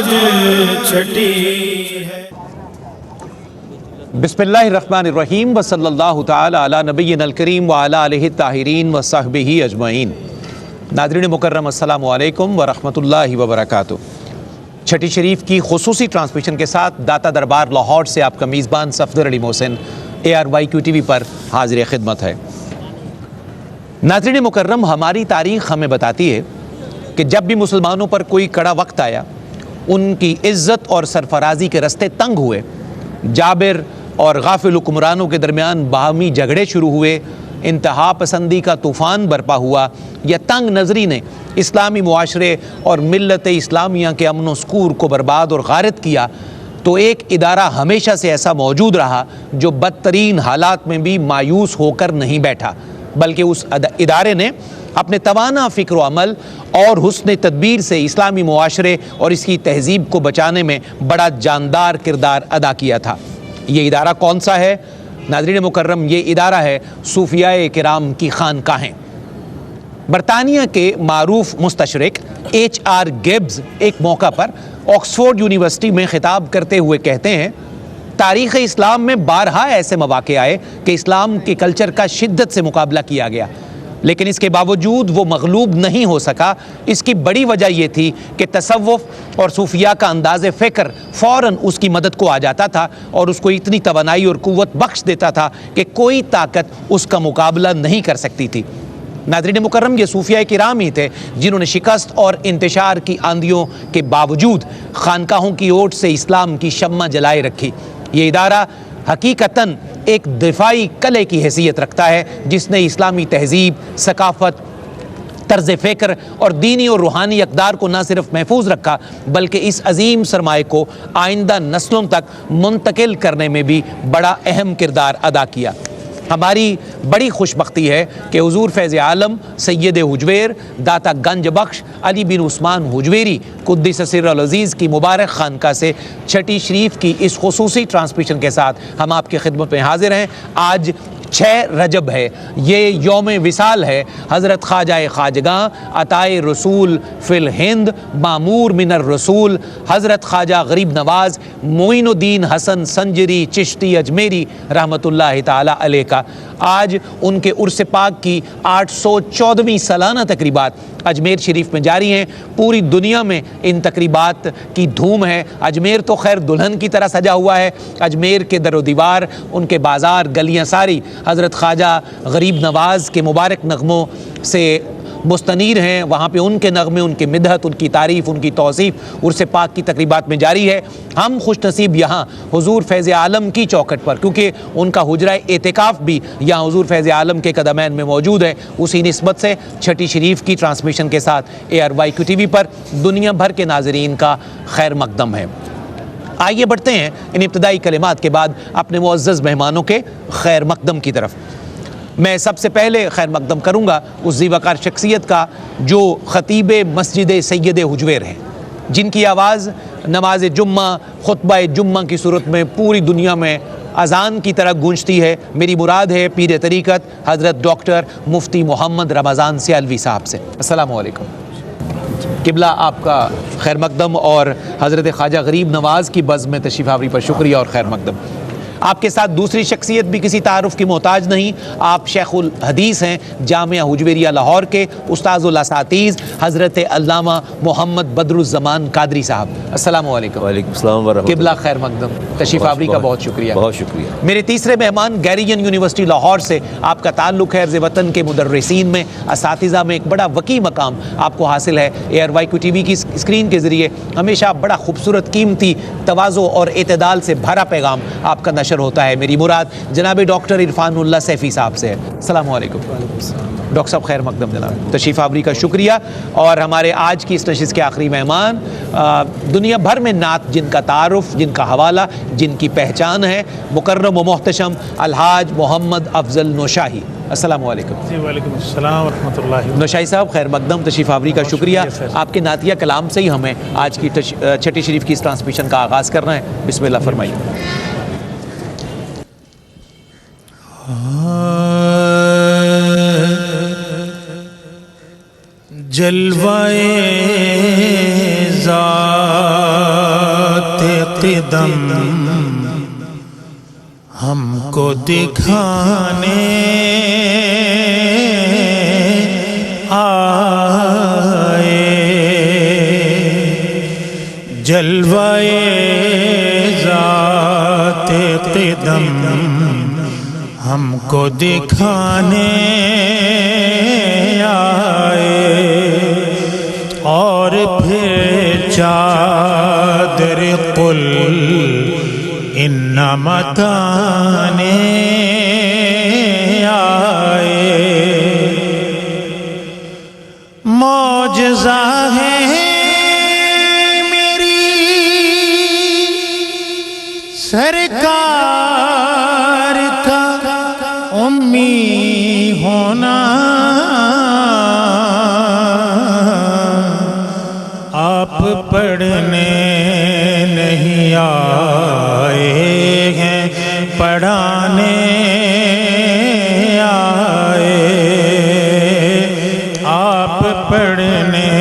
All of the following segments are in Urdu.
آج چھٹی ہے۔ بسم اللہ الرحمن الرحیم وصلی اللہ تعالی علی نبینا الکریم وعلی آلہ الطاہرین وصحبہ اجمعین۔ ناظرین مکرم السلام علیکم ورحمۃ اللہ وبرکاتہ۔ چھٹی شریف کی خصوصی ٹرانسمیشن کے ساتھ داتا دربار لاہور سے آپ کا میزبان صفدر علی محسن ARYQ TV پر حاضر خدمت ہے۔ ناظرین مکرم، ہماری تاریخ ہمیں بتاتی ہے کہ جب بھی مسلمانوں پر کوئی کڑا وقت آیا، ان کی عزت اور سرفرازی کے رستے تنگ ہوئے، جابر اور غافل حکمرانوں کے درمیان باہمی جھگڑے شروع ہوئے، انتہا پسندی کا طوفان برپا ہوا، یا تنگ نظری نے اسلامی معاشرے اور ملت اسلامیہ کے امن و سکون کو برباد اور غارت کیا، تو ایک ادارہ ہمیشہ سے ایسا موجود رہا جو بدترین حالات میں بھی مایوس ہو کر نہیں بیٹھا، بلکہ اس ادارے نے اپنے توانا فکر و عمل اور حسن تدبیر سے اسلامی معاشرے اور اس کی تہذیب کو بچانے میں بڑا جاندار کردار ادا کیا تھا۔ یہ ادارہ کون سا ہے؟ ناظرین مکرم، یہ ادارہ ہے صوفیاء کرام کی خانقاہیں۔ برطانیہ کے معروف مستشرق HR گبز ایک موقع پر آکسفورڈ یونیورسٹی میں خطاب کرتے ہوئے کہتے ہیں، تاریخ اسلام میں بارہا ایسے مواقع آئے کہ اسلام کے کلچر کا شدت سے مقابلہ کیا گیا، لیکن اس کے باوجود وہ مغلوب نہیں ہو سکا۔ اس کی بڑی وجہ یہ تھی کہ تصوف اور صوفیاء کا انداز فکر فوراً اس کی مدد کو آ جاتا تھا اور اس کو اتنی توانائی اور قوت بخش دیتا تھا کہ کوئی طاقت اس کا مقابلہ نہیں کر سکتی تھی۔ ناظرین مکرم، یہ صوفیاء کرام ہی تھے جنہوں نے شکست اور انتشار کی آندھیوں کے باوجود خانقاہوں کی اوٹ سے اسلام کی شمع جلائے رکھی۔ یہ ادارہ حقیقتاً ایک دفاعی قلعے کی حیثیت رکھتا ہے جس نے اسلامی تہذیب، ثقافت، طرز فکر اور دینی اور روحانی اقدار کو نہ صرف محفوظ رکھا بلکہ اس عظیم سرمایہ کو آئندہ نسلوں تک منتقل کرنے میں بھی بڑا اہم کردار ادا کیا۔ ہماری بڑی خوش بختی ہے کہ حضور فیض عالم سید حجویر داتا گنج بخش علی بن عثمان حجویری قدس سر العزیز کی مبارک خانقاہ سے چھٹی شریف کی اس خصوصی ٹرانسمیشن کے ساتھ ہم آپ کی خدمت میں حاضر ہیں۔ آج 6 رجب ہے، یہ یوم وصال ہے حضرت خواجہ خواجگاں عطائے رسول فی الہند معمور من الرسول حضرت خواجہ غریب نواز معین الدین حسن سنجری چشتی اجمیری رحمۃ اللہ تعالی علیہ کا آج ان کے عرس پاک کی 814ویں سالانہ تقریبات اجمیر شریف میں جاری ہیں۔ پوری دنیا میں ان تقریبات کی دھوم ہے۔ اجمیر تو خیر دلہن کی طرح سجا ہوا ہے۔ اجمیر کے در و دیوار، ان کے بازار، گلیاں ساری حضرت خواجہ غریب نواز کے مبارک نغموں سے مستنیر ہیں۔ وہاں پہ ان کے نغمے، ان کی مدحت، ان کی تعریف، ان کی توصیف عرس پاک کی تقریبات میں جاری ہے۔ ہم خوش نصیب یہاں حضور فیض عالم کی چوکھٹ پر، کیونکہ ان کا حجرہ اعتکاف بھی یہاں حضور فیض عالم کے قدمین میں موجود ہے، اسی نسبت سے چھٹی شریف کی ٹرانسمیشن کے ساتھ ARYQ TV پر دنیا بھر کے ناظرین کا خیر مقدم ہے۔ آئیے بڑھتے ہیں ان ابتدائی کلمات کے بعد اپنے معزز مہمانوں کے خیر مقدم کی طرف۔ میں سب سے پہلے خیر مقدم کروں گا اس ذی وقار شخصیت کا جو خطیب مسجد سید حجویر ہیں، جن کی آواز نماز جمعہ، خطبہ جمعہ کی صورت میں پوری دنیا میں اذان کی طرح گونجتی ہے۔ میری مراد ہے پیر طریقت حضرت ڈاکٹر مفتی محمد رمضان سیالوی صاحب سے۔ السلام علیکم قبلہ، آپ کا خیر مقدم اور حضرت خواجہ غریب نواز کی بزم میں تشریف آوری پر شکریہ اور خیر مقدم۔ آپ کے ساتھ دوسری شخصیت بھی کسی تعارف کی محتاج نہیں، آپ شیخ الحدیث ہیں جامعہ حجویریہ لاہور کے، استاذ الاساتذہ حضرت علامہ محمد بدر الزمان قادری صاحب۔ السلام علیکم۔ وعلیکم السلام ورحمۃ اللہ۔ قبلہ خیر مقدم، تشریف آوری کا بہت شکریہ۔ بہت شکریہ۔ میرے تیسرے مہمان گیریجن یونیورسٹی لاہور سے آپ کا تعلق ہے، ارض وطن کے مدرسین میں، اساتذہ میں ایک بڑا وسیع مقام آپ کو حاصل ہے۔ ARYQ TV کی اسکرین کے ذریعے ہمیشہ بڑا خوبصورت، قیمتی، تواضع اور اعتدال سے بھرا پیغام آپ کا نشر ہوتا ہے۔ میری مراد جناب ڈاکٹر عرفان اللہ سیفی صاحب سے ہے۔ السلام علیکم۔ ڈاکٹر صاحب خیر مقدم جناب، تشریف آوری کا شکریہ۔ اور ہمارے آج کی اس نشست کے آخری مہمان، دنیا بھر میں نعت جن کا تعارف، جن کا حوالہ، جن کی پہچان ہے، مکرم و محتشم الحاج محمد افضل نوشاہی۔ السلام علیکم۔ جی وعلیکم السلام ورحمۃ اللہ۔ نوشاہی صاحب خیر مقدم، تشریف آوری کا شکریہ۔ آپ کے نعتیہ کلام سے ہی ہمیں آج کی چھٹی شریف کی اس ٹرانسمیشن کا آغاز کرنا ہے۔ بسم اللہ فرمائیے۔ جلوائے ذات قدم ہم کو دکھانے آئے، جلوائے ذات قدم ہم کو دکھانے آئے، اور پھر چادر قل انما تانے آئے۔ معجزہ ہے میری سرکار کا امی ہونا، آپ پڑھنے نہیں آئے ہیں، پڑھانے آئے، آپ پڑھنے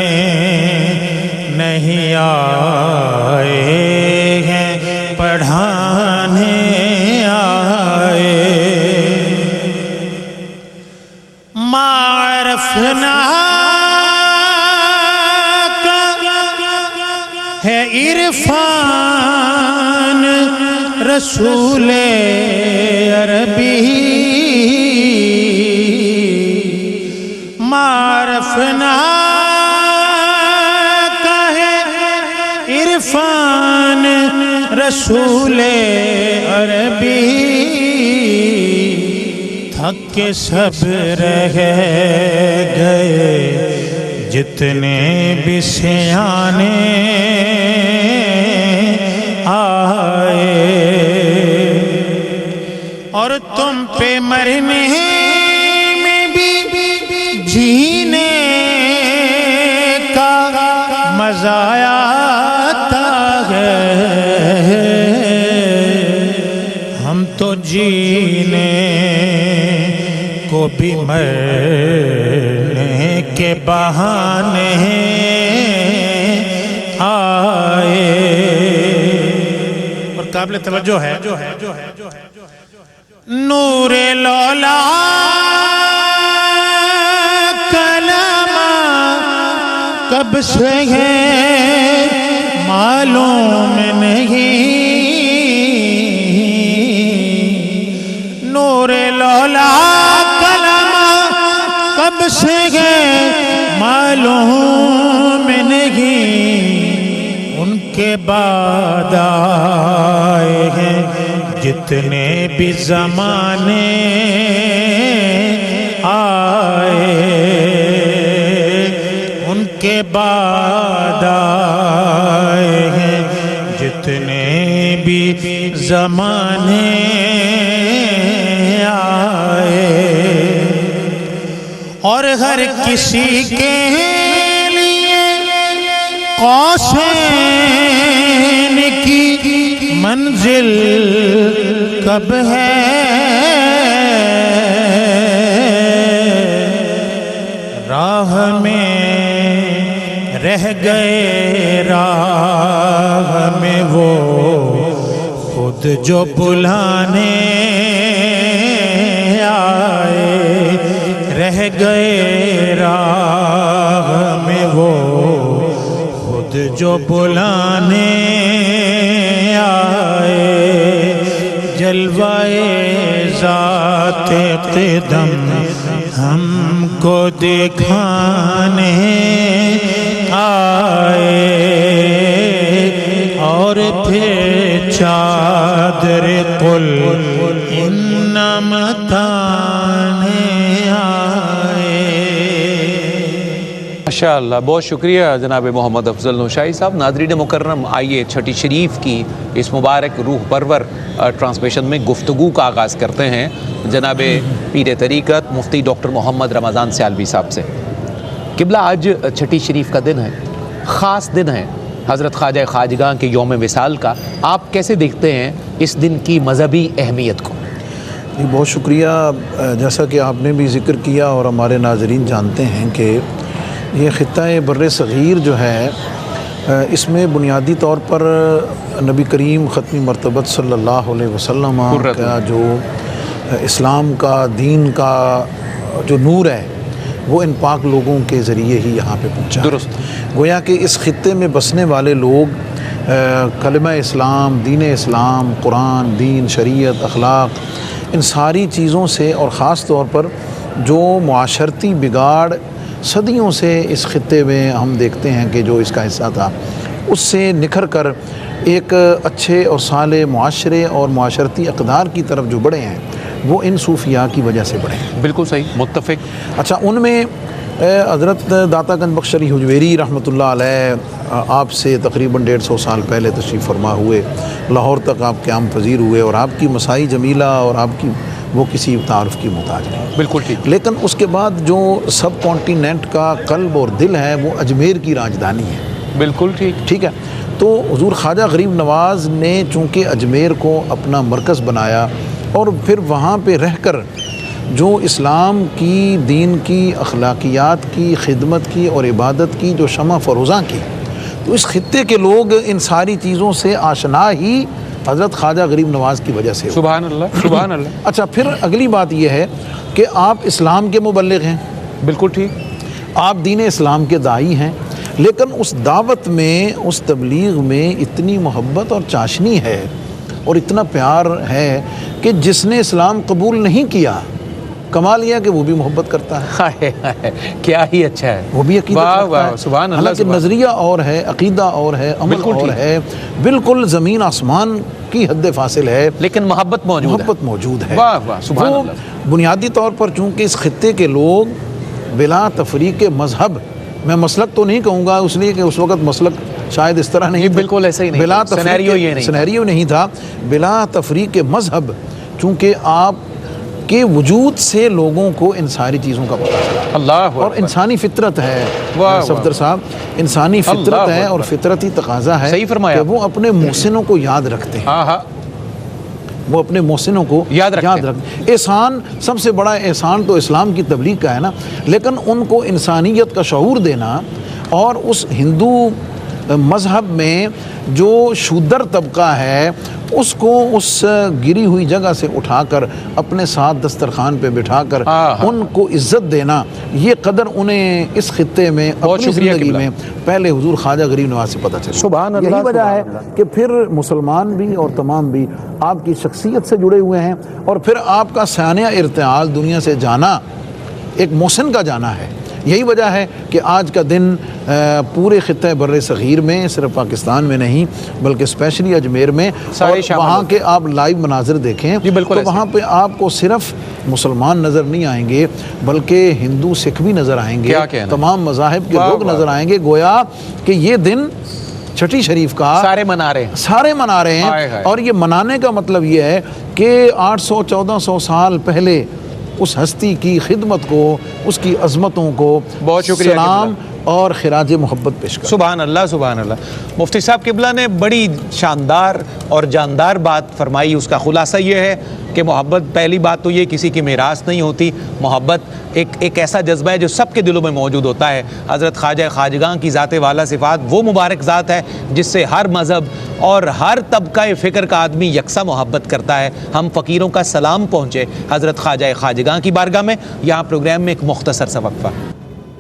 نہیں آئے ہیں، پڑھانے آئے۔ معرفنا ہے عرفان رسول عربی، معرفنا کا ہے عرفان رسول عربی، تھک کے سب رہ گئے جتنے بھی سیانے آئے، اور تم پہ مرنے میں بھی جینے کا مزہ آتا ہے، ہم تو جینے کو بھی مرنے کے بہانے آئے۔ اور قابل توجہ ہے نور لولا کلام کب سے ہے معلوم نہیں، نور لولا کلام کب سے ہے معلوم نہیں، ان کے بعد آئے ہیں جتنے بھی زمانے آئے، ان کے بعد آئے ہیں جتنے بھی زمانے آئے، اور ہر کسی کے لیے قوسین کی منزل کب ہے، راہ میں رہ گئے راہ میں وہ خود جو بلانے آئے، رہ گئے راہ میں وہ خود جو بلانے آئے، جلوائے ذات قدم ہم کو دکھانے آئے، اور پھر چادر قل انما تانے آئے۔ ماشاءاللہ، بہت شکریہ جناب محمد افضل نوشائی صاحب۔ ناظرین مکرم، آئیے چھٹی شریف کی اس مبارک روح پرور ٹرانسمیشن میں گفتگو کا آغاز کرتے ہیں جناب پیر طریقت مفتی ڈاکٹر محمد رمضان سیالوی صاحب سے۔ قبلہ، آج چھٹی شریف کا دن ہے، خاص دن ہے حضرت خواجہ خواجگاں کے یوم وصال کا، آپ کیسے دیکھتے ہیں اس دن کی مذہبی اہمیت کو؟ بہت شکریہ۔ جیسا کہ آپ نے بھی ذکر کیا اور ہمارے ناظرین جانتے ہیں کہ یہ خطہ بر صغیر جو ہے اس میں بنیادی طور پر نبی کریم ختم مرتبت صلی اللہ علیہ وسلم کا جو اسلام کا دین کا جو نور ہے وہ ان پاک لوگوں کے ذریعے ہی یہاں پہ پہنچا. درست. گویا کہ اس خطے میں بسنے والے لوگ کلمہ اسلام، دین اسلام، قرآن، دین، شریعت، اخلاق، ان ساری چیزوں سے اور خاص طور پر جو معاشرتی بگاڑ صدیوں سے اس خطے میں ہم دیکھتے ہیں کہ جو اس کا حصہ تھا، اس سے نکھر کر ایک اچھے اور صالح معاشرے اور معاشرتی اقدار کی طرف جو بڑھے ہیں وہ ان صوفیاء کی وجہ سے بڑھے ہیں. بالکل صحیح، متفق. اچھا، ان میں حضرت داتا گنج بخش علی حجویری رحمۃ اللہ علیہ آپ سے تقریباً 150 سال پہلے تشریف فرما ہوئے، لاہور تک آپ قیام پذیر ہوئے، اور آپ کی مسائی جمیلہ اور آپ کی وہ کسی تعارف کی محتاج نہیں. بالکل ٹھیک. لیکن اس کے بعد جو سب کانٹیننٹ کا قلب اور دل ہے وہ اجمیر کی راجدھانی ہے. بالکل ٹھیک. ٹھیک ہے. تو حضور خواجہ غریب نواز نے چونکہ اجمیر کو اپنا مرکز بنایا اور پھر وہاں پہ رہ کر جو اسلام کی، دین کی، اخلاقیات کی، خدمت کی اور عبادت کی جو شمع فروزاں کی، تو اس خطے کے لوگ ان ساری چیزوں سے آشنا ہی حضرت خواجہ غریب نواز کی وجہ سے. سبحان اللہ، سبحان اللہ. اچھا، پھر اگلی بات یہ ہے کہ آپ اسلام کے مبلغ ہیں. بالکل ٹھیک. آپ دین اسلام کے داعی ہیں، لیکن اس دعوت میں، اس تبلیغ میں اتنی محبت اور چاشنی ہے اور اتنا پیار ہے کہ جس نے اسلام قبول نہیں کیا، کمال یہ کہ وہ بھی محبت کرتا ہے. کیا ہی اچھا ہے. وہ بھی عقیدت رکھتا ہے. سبحان اللہ. حالانکہ نظریہ اور ہے، عقیدہ اور ہے، عمل اور ہے، بالکل زمین آسمان کی حد فاصل ہے، لیکن محبت موجود ہے. واہ واہ، سبحان وہ اللہ. بنیادی طور پر چونکہ اس خطے کے لوگ بلا تفریق مذہب، میں مسلک تو نہیں کہوں گا اس لیے کہ اس وقت مسلک شاید اس طرح نہیں، بالکل ایسا ہی نہیں، بلا سینیریو نہیں تھا، بلا تفریق مذہب، چونکہ آپ کے وجود سے لوگوں کو ان ساری چیزوں کا پتہ چلا. اللہ. اور انسانی فطرت ہے صفدر صاحب، انسانی فطرت ہے اور فطرتی تقاضا ہے کہ وہ اپنے محسنوں کو یاد رکھتے ہیں. وہ اپنے محسنوں کو یاد رکھتے. احسان، سب سے بڑا احسان تو اسلام کی تبلیغ کا ہے نا، لیکن ان کو انسانیت کا شعور دینا اور اس ہندو مذہب میں جو شودر طبقہ ہے اس کو اس گری ہوئی جگہ سے اٹھا کر اپنے ساتھ دسترخوان پہ بٹھا کر ان کو عزت دینا، یہ قدر انہیں اس خطے میں اپنی زندگی میں پہلے حضور خواجہ غریب نواز سے پتہ چلا. سبحان اللہ. یہی وجہ ہے کہ پھر مسلمان بھی اور تمام بھی آپ کی شخصیت سے جڑے ہوئے ہیں، اور پھر آپ کا سانحہ ارتحال دنیا سے جانا ایک محسن کا جانا ہے. یہی وجہ ہے کہ آج کا دن پورے خطہ بر صغیر میں، صرف پاکستان میں نہیں بلکہ اسپیشلی اجمیر میں، اور وہاں کے آپ لائیو مناظر دیکھیں تو وہاں پہ آپ کو صرف مسلمان نظر نہیں آئیں گے بلکہ ہندو سکھ بھی نظر آئیں گے، تمام مذاہب کے لوگ نظر آئیں گے. گویا کہ یہ دن چھٹی شریف کا سارے منا رہے ہیں. اور یہ منانے کا مطلب یہ ہے کہ 800-1400 سال پہلے اس ہستی کی خدمت کو، اس کی عظمتوں کو بہت شکریہ سلام اور خراج محبت پیش کریں. سبحان اللہ، سبحان اللہ. مفتی صاحب قبلہ نے بڑی شاندار اور جاندار بات فرمائی. اس کا خلاصہ یہ ہے کہ محبت، پہلی بات تو یہ کسی کی میراث نہیں ہوتی. محبت ایک ایسا جذبہ ہے جو سب کے دلوں میں موجود ہوتا ہے. حضرت خواجہ خواجگاں کی ذات والا صفات وہ مبارک ذات ہے جس سے ہر مذہب اور ہر طبقہ فکر کا آدمی یکساں محبت کرتا ہے. ہم فقیروں کا سلام پہنچے حضرت خواجہ خواجگاں کی بارگاہ میں. یہاں پروگرام میں ایک مختصر سا وقفہ.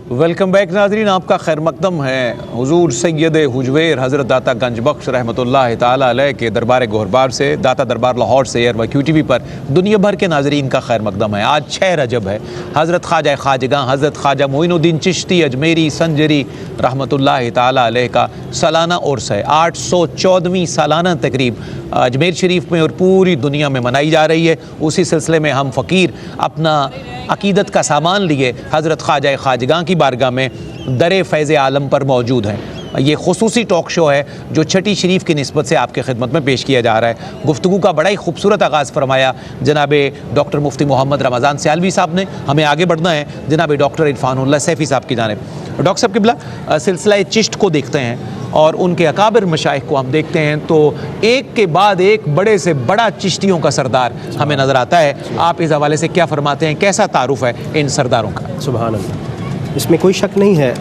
ویلکم بیک ناظرین، آپ کا خیر مقدم ہے. حضور سید حجویر حضرت داتا گنج بخش رحمۃ اللہ تعالی علیہ کے دربار گہربار سے، داتا دربار لاہور سے ایئر کیو ٹی وی پر دنیا بھر کے ناظرین کا خیر مقدم ہے. آج 6 رجب ہے. حضرت خواجہ خواجگاں حضرت خواجہ معین الدین چشتی اجمیری سنجری رحمۃ اللہ تعالی علیہ کا سالانہ عرس ہے. 814ویں سالانہ تقریب اجمیر شریف میں اور پوری دنیا میں منائی جا رہی ہے. اسی سلسلے میں ہم فقیر اپنا عقیدت کا سامان لیے حضرت خواجہ خواجگاں کی بارگاہ میں در فیض عالم پر موجود ہیں. یہ خصوصی ٹاک شو ہے جو چھٹی شریف کی نسبت سے آپ کے خدمت میں پیش کیا جا رہا ہے. گفتگو کا بڑا ہی خوبصورت آغاز فرمایا جناب ڈاکٹر مفتی محمد رمضان سیالوی صاحب نے. ہمیں آگے بڑھنا ہے جناب ڈاکٹر عرفان اللہ سیفی صاحب کی جانب. ڈاکٹر صاحب قبلہ، سلسلہ چشت کو دیکھتے ہیں اور ان کے اکابر مشائخ کو ہم دیکھتے ہیں تو ایک کے بعد ایک بڑے سے بڑا چشتیوں کا سردار ہمیں نظر آتا ہے. آپ اس حوالے سے کیا فرماتے ہیں؟ کیسا تعارف ہے ان سرداروں کا؟ سبحان اللہ. اس میں کوئی شک نہیں ہے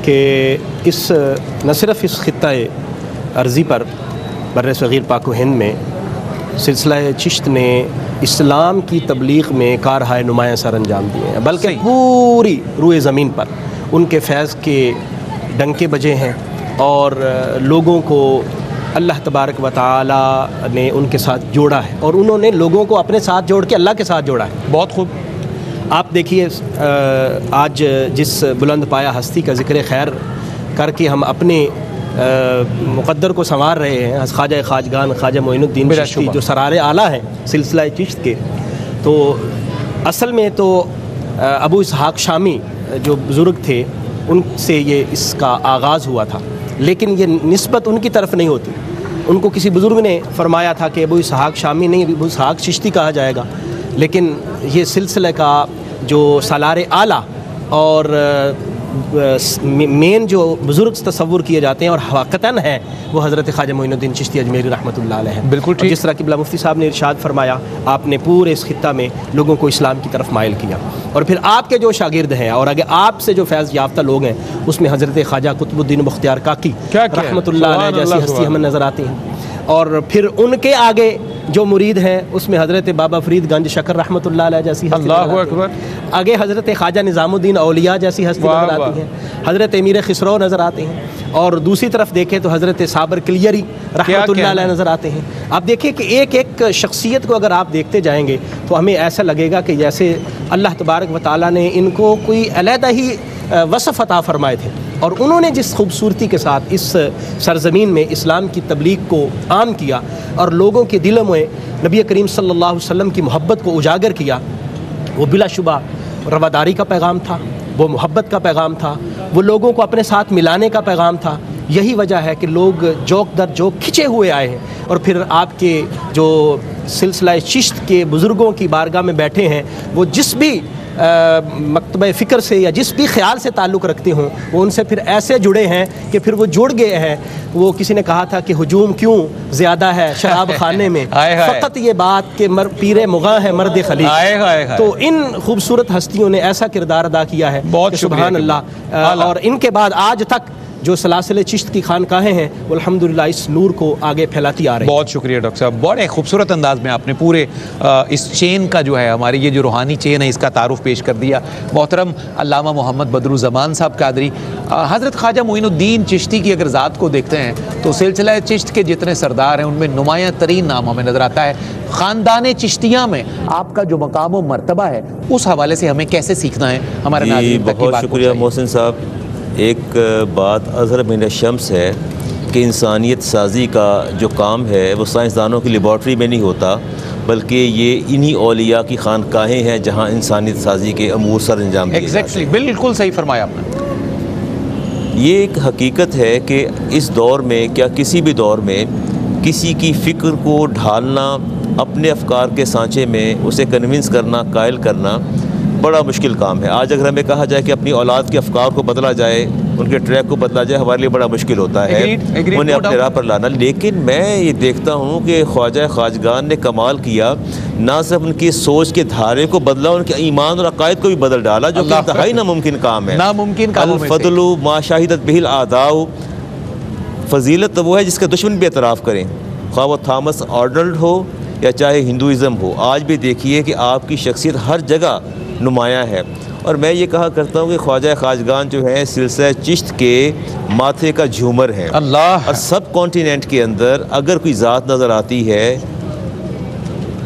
کہ اس نہ صرف اس خطۂ ارضی پر بر صغیر پاک و ہند میں سلسلہ چشت نے اسلام کی تبلیغ میں کارہائے نمایاں سر انجام دیے ہیں، بلکہ پوری روئے زمین پر ان کے فیض کے ڈنکے بجے ہیں اور لوگوں کو اللہ تبارک و تعالی نے ان کے ساتھ جوڑا ہے اور انہوں نے لوگوں کو اپنے ساتھ جوڑ کے اللہ کے ساتھ جوڑا ہے۔ بہت خوب۔ آپ دیکھیے آج جس بلند پایا ہستی کا ذکر خیر کر کے ہم اپنے مقدر کو سنوار رہے ہیں، خواجہ خواجگان خواجہ معین الدین چشتی جو سرار اعلیٰ ہیں سلسلہ چشت کے، تو اصل میں تو ابو اسحاق شامی جو بزرگ تھے ان سے یہ اس کا آغاز ہوا تھا، لیکن یہ نسبت ان کی طرف نہیں ہوتی۔ ان کو کسی بزرگ نے فرمایا تھا کہ ابو اسحاق شامی نہیں، ابو اسحاق چشتی کہا جائے گا، لیکن یہ سلسلہ کا جو سالار اعلیٰ اور مین جو بزرگ تصور کیے جاتے ہیں اور حقیقتاً ہے وہ حضرت خواجہ معین الدین چشتی اجمیری رحمۃ اللہ علیہ ہیں۔ بالکل ٹھیک۔ جس طرح قبلہ مفتی صاحب نے ارشاد فرمایا، آپ نے پورے اس خطہ میں لوگوں کو اسلام کی طرف مائل کیا، اور پھر آپ کے جو شاگرد ہیں اور اگر آپ سے جو فیض یافتہ لوگ ہیں اس میں حضرت خواجہ قطب الدین بختیار کاکی رحمۃ اللہ علیہ جیسی ہستی ہمیں نظر آتی ہیں، اور پھر ان کے آگے جو مرید ہیں اس میں حضرت بابا فرید گنج شکر رحمۃ اللہ علیہ جیسی ہستی نظر آتی ہیں، آگے حضرت خواجہ نظام الدین اولیاء جیسی ہستی نظر آتی ہیں، حضرت امیر خسرو نظر آتے ہیں، اور دوسری طرف دیکھیں تو حضرت صابر کلیری رحمۃ اللہ علیہ نظر آتے ہیں۔ آپ دیکھیں کہ ایک ایک شخصیت کو اگر آپ دیکھتے جائیں گے تو ہمیں ایسا لگے گا کہ جیسے اللہ تبارک و تعالیٰ نے ان کو کوئی علیحدہ ہی وصف عطا فرمائے تھے، اور انہوں نے جس خوبصورتی کے ساتھ اس سرزمین میں اسلام کی تبلیغ کو عام کیا اور لوگوں کے دلوں میں نبی کریم صلی اللہ علیہ وسلم کی محبت کو اجاگر کیا، وہ بلا شبہ رواداری کا پیغام تھا، وہ محبت کا پیغام تھا، وہ لوگوں کو اپنے ساتھ ملانے کا پیغام تھا۔ یہی وجہ ہے کہ لوگ جوک در جوک کھچے ہوئے آئے ہیں، اور پھر آپ کے جو سلسلہ چشت کے بزرگوں کی بارگاہ میں بیٹھے ہیں وہ جس بھی مکتبہ فکر سے یا جس بھی خیال سے تعلق رکھتے ہوں وہ ان سے پھر ایسے جڑے ہیں کہ پھر وہ جڑ گئے ہیں۔ وہ کسی نے کہا تھا کہ ہجوم کیوں زیادہ ہے شراب خانے میں، فقط یہ بات کہ پیر مغاں ہے مرد خلیج۔ تو ان خوبصورت ہستیوں نے ایسا کردار ادا کیا ہے کہ سبحان اللہ، اور ان کے بعد آج تک جو سلاسل چشت کی خانقاہیں ہیں وہ الحمدللہ اس نور کو آگے پھیلاتی آ رہی ہیں۔ بہت شکریہ ڈاکٹر صاحب، بڑے خوبصورت انداز میں آپ نے پورے اس چین کا جو ہے ہماری یہ جو روحانی چین ہے اس کا تعارف پیش کر دیا۔ محترم علامہ محمد بدر الزمان صاحب قادری، حضرت خواجہ معین الدین چشتی کی اگر ذات کو دیکھتے ہیں تو سلسلہ چشت کے جتنے سردار ہیں ان میں نمایاں ترین نام ہمیں نظر آتا ہے۔ خاندان چشتیہ میں آپ کا جو مقام و مرتبہ ہے اس حوالے سے ہمیں کیسے سیکھنا ہے ہمارے ناظرین تک کی بات؟ بہت شکریہ محسن صاحب۔ ایک بات اظہر من الشمس ہے کہ انسانیت سازی کا جو کام ہے وہ سائنسدانوں کی لیبارٹری میں نہیں ہوتا، بلکہ یہ انہی اولیاء کی خانقاہیں ہیں جہاں انسانیت سازی کے امور سر انجام دیے جاتے ہیں۔ بالکل صحیح فرمایا آپ نے۔ یہ ایک حقیقت ہے کہ اس دور میں کیا کسی بھی دور میں کسی کی فکر کو ڈھالنا، اپنے افکار کے سانچے میں اسے کنونس کرنا، قائل کرنا بڑا مشکل کام ہے۔ آج اگر ہمیں کہا جائے کہ اپنی اولاد کے افکار کو بدلا جائے، ان کے ٹریک کو بدلا جائے، ہمارے لیے بڑا مشکل ہوتا ہے انہیں اپنے راہ پر لانا۔ لیکن میں یہ دیکھتا ہوں کہ خواجہ خواجگان نے کمال کیا، نہ صرف ان کی سوچ کے دھارے کو بدلا، ان کے ایمان اور عقائد کو بھی بدل ڈالا، جو کہ انتہائی ناممکن کام ہے۔ ناممکن کام ہے۔ الفضل ما شاہدت بہ الاعداء، فضیلت تو وہ ہے جس کا دشمن بھی اعتراف کریں، خواہ وہ تھامس آرنلڈ ہو یا چاہے ہندوازم ہو۔ آج بھی دیکھیے کہ آپ کی شخصیت ہر جگہ نمایاں ہے، اور میں یہ کہا کرتا ہوں کہ خواجہ خواجگان جو ہیں سلسلہ چشت کے ماتھے کا جھومر ہیں۔ اللہ، اور سب کانٹیننٹ کے اندر اگر کوئی ذات نظر آتی ہے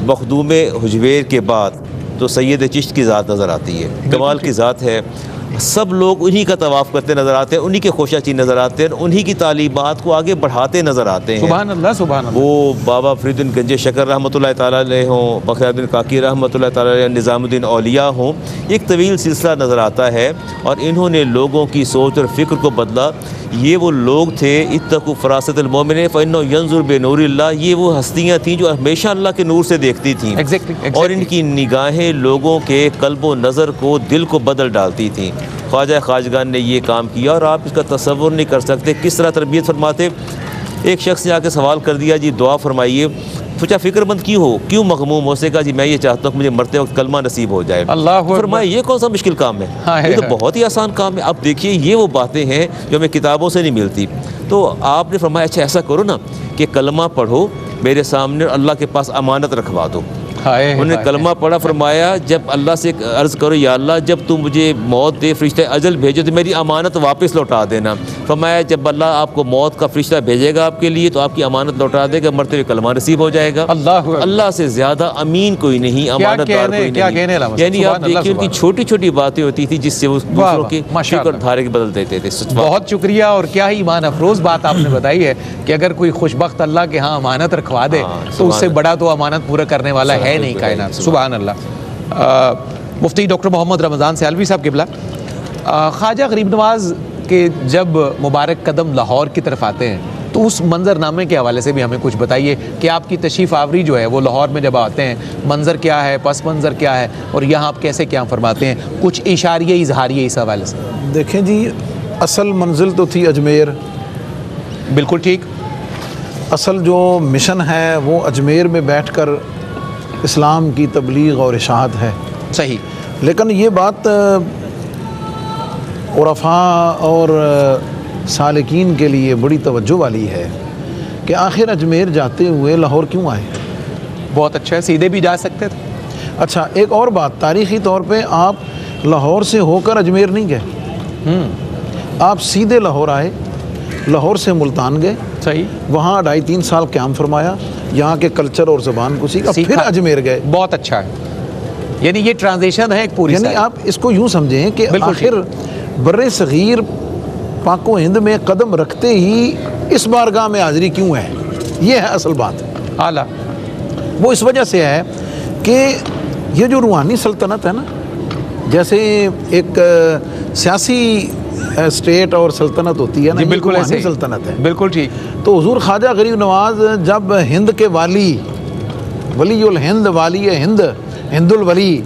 مخدوم حجویر کے بعد تو سید چشت کی ذات نظر آتی ہے، کمال کی ذات ہے۔ سب لوگ انہی کا طواف کرتے نظر آتے ہیں، انہی کے خوشہ چین نظر آتے ہیں، انہی کی تعلیمات کو آگے بڑھاتے نظر آتے ہیں۔ سبحان اللہ، سبحان اللہ۔ وہ بابا فرید گنج شکر رحمۃ اللہ تعالیٰ علیہ ہوں، بختیار الدین کاکی رحمۃ اللہ تعالیٰ علیہ، نظام الدین اولیاء ہوں، ایک طویل سلسلہ نظر آتا ہے، اور انہوں نے لوگوں کی سوچ اور فکر کو بدلا۔ یہ وہ لوگ تھے، اتقوا فراست المؤمن فإنه ينظر بنور اللہ، یہ وہ ہستیاں تھیں جو ہمیشہ اللہ کے نور سے دیکھتی تھیں، اور ان کی نگاہیں لوگوں کے قلب و نظر کو، دل کو بدل ڈالتی تھیں۔ خواجہ خواجگان نے یہ کام کیا، اور آپ اس کا تصور نہیں کر سکتے کس طرح تربیت فرماتے۔ ایک شخص نے آ کے سوال کر دیا، جی دعا فرمائیے، پوچھا فکر مند کیوں مغموم ہو؟ سے کہا جی میں یہ چاہتا ہوں کہ مجھے مرتے وقت کلمہ نصیب ہو جائے. فرمایا یہ کون سا مشکل کام ہے؟ یہ تو بہت ہی آسان کام ہے. اب دیکھیے یہ وہ باتیں ہیں جو ہمیں کتابوں سے نہیں ملتی. تو آپ نے فرمایا اچھا ایسا کرو نا کہ کلمہ پڑھو میرے سامنے اور اللہ کے پاس امانت رکھوا دو. انہوں نے کلمہ پڑھا. فرمایا جب اللہ سے عرض کرو یا اللہ جب تو مجھے موت دے فرشتہ اجل بھیجو تو میری امانت واپس لوٹا دینا. فرمایا جب اللہ آپ کو موت کا فرشتہ بھیجے گا آپ کے لیے تو آپ کی امانت لوٹا دے گا, مرتے ہوئے کلمہ نصیب ہو جائے گا. اللہ سے زیادہ امین کوئی نہیں, امانت دار کوئی نہیں. یعنی آپ دیکھیے ان کی چھوٹی چھوٹی باتیں ہوتی تھی جس سے وہ دوسروں کی فکر دھارے بدل دیتے تھے. بہت شکریہ. اور کیا ہی ایمان افروز بات آپ نے بتائی ہے کہ اگر کوئی خوش بخت اللہ کے ہاں امانت رکھوا دے تو اس سے بڑا تو امانت پورا کرنے والا ہے نہیں کائنات. سبحان اللہ. مفتی ڈاکٹر محمد رمضان سیالوی صاحب قبلہ, خواجہ غریب نواز کے جب مبارک قدم لاہور کی طرف آتے ہیں تو اس منظر نامے کے حوالے سے بھی ہمیں کچھ بتائیے کہ آپ کی تشریف آوری جو ہے وہ لاہور میں جب آتے ہیں منظر کیا ہے, پس منظر کیا ہے, اور یہاں آپ کیسے کیا فرماتے ہیں, کچھ اشاریہ اظہاریہ اس حوالے سے. دیکھیں جی اصل منزل تو تھی اجمیر. بالکل ٹھیک. اصل جو مشن ہے وہ اجمیر میں بیٹھ کر اسلام کی تبلیغ اور اشاعت ہے. صحیح. لیکن یہ بات عرفاء اور سالکین کے لیے بڑی توجہ والی ہے کہ آخر اجمیر جاتے ہوئے لاہور کیوں آئے؟ بہت اچھا ہے, سیدھے بھی جا سکتے تھے. اچھا ایک اور بات, تاریخی طور پہ آپ لاہور سے ہو کر اجمیر نہیں گئے, آپ سیدھے لاہور آئے, لاہور سے ملتان گئے. صحیح. وہاں 2.5-3 سال قیام فرمایا, یہاں کے کلچر اور زبان کو سیکھا, پھر اجمیر گئے. بہت اچھا ہے. یعنی یہ ٹرانزیشن ہے ایک پوری. یعنی آپ اس کو یوں سمجھیں کہ آخر بر صغیر پاک و ہند میں قدم رکھتے ہی اس بارگاہ میں حاضری کیوں ہے, یہ ہے اصل بات. اعلیٰ. وہ اس وجہ سے ہے کہ یہ جو روحانی سلطنت ہے نا, جیسے ایک سیاسی اسٹیٹ اور سلطنت ہوتی ہے نا, بالکل ایسی سلطنت ہے. بالکل ٹھیک. تو حضور خواجہ غریب نواز جب ہند کے ولی الہند, والی ہند, ہند الولی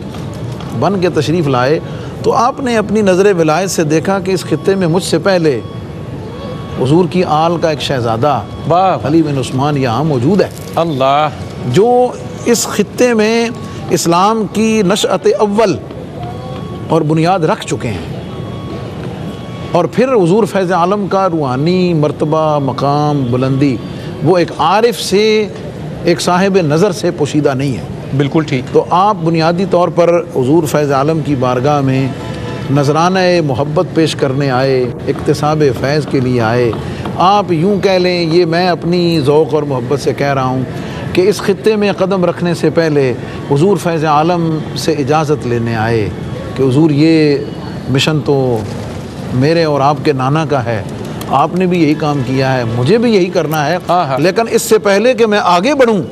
بن کے تشریف لائے تو آپ نے اپنی نظر ولایت سے دیکھا کہ اس خطے میں مجھ سے پہلے حضور کی آل کا ایک شہزادہ علی بن عثمان یہاں موجود ہے. اللہ. جو اس خطے میں اسلام کی نشأت اول اور بنیاد رکھ چکے ہیں, اور پھر حضور فیض عالم کا روحانی مرتبہ, مقام, بلندی وہ ایک عارف سے, ایک صاحب نظر سے پوشیدہ نہیں ہے. بالکل ٹھیک. تو آپ بنیادی طور پر حضور فیض عالم کی بارگاہ میں نذرانہ محبت پیش کرنے آئے, اکتساب فیض کے لیے آئے. آپ یوں کہہ لیں, یہ میں اپنی ذوق اور محبت سے کہہ رہا ہوں کہ اس خطے میں قدم رکھنے سے پہلے حضور فیض عالم سے اجازت لینے آئے کہ حضور یہ مشن تو میرے اور آپ کے نانا کا ہے, آپ نے بھی یہی کام کیا ہے, مجھے بھی یہی کرنا ہے, لیکن اس سے پہلے کہ میں آگے بڑھوں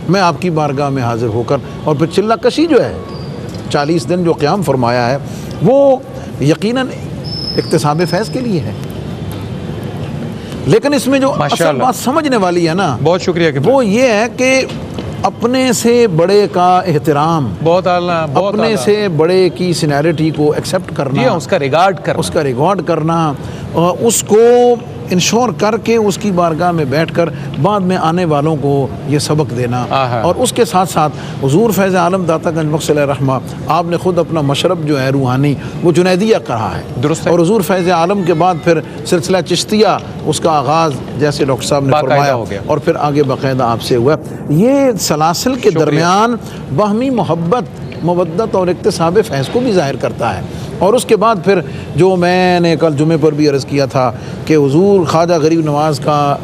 میں آپ کی بارگاہ میں حاضر ہو کر, اور پھر چلہ کشی جو ہے 40 دن جو قیام فرمایا ہے وہ یقیناً اکتساب فیض کے لیے ہے. لیکن اس میں جو اصل بات سمجھنے والی ہے نا, بہت شکریہ, وہ یہ ہے کہ اپنے سے بڑے کا احترام, بہت اعلیٰ, اپنے سے بڑے کی سینیرٹی کو ایکسیپٹ کرنا, اس کا ریگارڈ کرنا, اس کو انشور کر کے اس کی بارگاہ میں بیٹھ کر بعد میں آنے والوں کو یہ سبق دینا. اور اس کے ساتھ ساتھ حضور فیض عالم داتا گنج بخش علیہ رحمہ, آپ نے خود اپنا مشرب جو ہے روحانی وہ جنیدیہ کہا ہے. درست. اور حضور فیض عالم کے بعد پھر سلسلہ چشتیہ اس کا آغاز جیسے ڈاکٹر صاحب نے فرمایا, اور پھر آگے باقاعدہ آپ سے ہوا. یہ سلاسل کے درمیان باہمی محبت, مودت اور اکتساب فیض کو بھی ظاہر کرتا ہے. اور اس کے بعد پھر جو میں نے کل جمعے پر بھی عرض کیا تھا کہ حضور خواجہ غریب نواز کا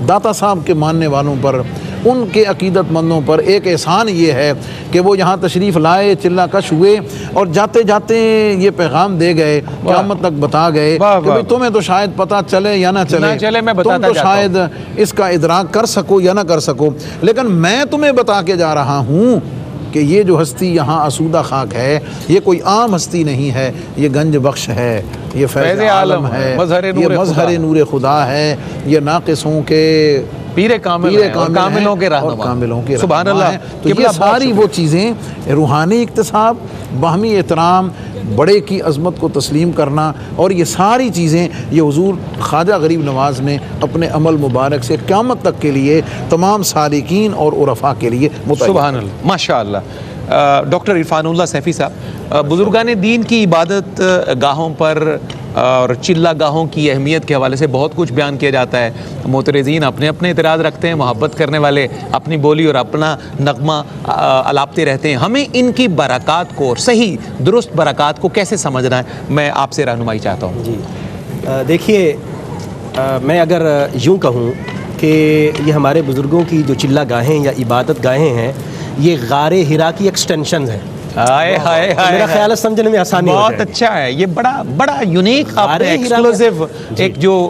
داتا صاحب کے ماننے والوں پر, ان کے عقیدت مندوں پر ایک احسان یہ ہے کہ وہ یہاں تشریف لائے, چلہ کش ہوئے, اور جاتے جاتے یہ پیغام دے گئے, قیامت تک بتا گئے کہ بھئی تمہیں تو شاید پتہ چلے یا نہ چلے, تم تو شاید اس کا ادراک کر سکو یا نہ کر سکو, لیکن میں تمہیں بتا کے جا رہا ہوں کہ یہ جو ہستی یہاں آسودہ خاک ہے یہ کوئی عام ہستی نہیں ہے, یہ گنج بخش ہے, یہ فیض عالم ہے, یہ مظہر نور خدا ہے, یہ ناقصوں کے پیر کامل اور کاملوں کے رہنما. سبحان اللہ. تو یہ ساری وہ چیزیں روحانی اکتساب, باہمی احترام, بڑے کی عظمت کو تسلیم کرنا، اور یہ ساری چیزیں یہ حضور خواجہ غریب نواز نے اپنے عمل مبارک سے قیامت تک کے لیے تمام سالکین اور عرفاء کے لیے متعین۔ سبحان اللہ، ماشاء اللہ۔ ڈاکٹر عرفان اللہ سیفی صاحب، بزرگان دین کی عبادت گاہوں پر اور چلہ گاہوں کی اہمیت کے حوالے سے بہت کچھ بیان کیا جاتا ہے۔ معترضین اپنے اپنے اعتراض رکھتے ہیں، محبت کرنے والے اپنی بولی اور اپنا نغمہ الاپتے رہتے ہیں۔ ہمیں ان کی برکات کو، صحیح درست برکات کو کیسے سمجھنا ہے، میں آپ سے رہنمائی چاہتا ہوں۔ جی دیکھیے، میں اگر یوں کہوں کہ یہ ہمارے بزرگوں کی جو چلہ گاہیں یا عبادت گاہیں ہیں، یہ غار حرا کی ایکسٹینشنز ہیں۔ میرا خیال ہے سمجھنے میں آسانی بہت اچھا ہے، یہ بڑا یونیک ایکسکلوسیو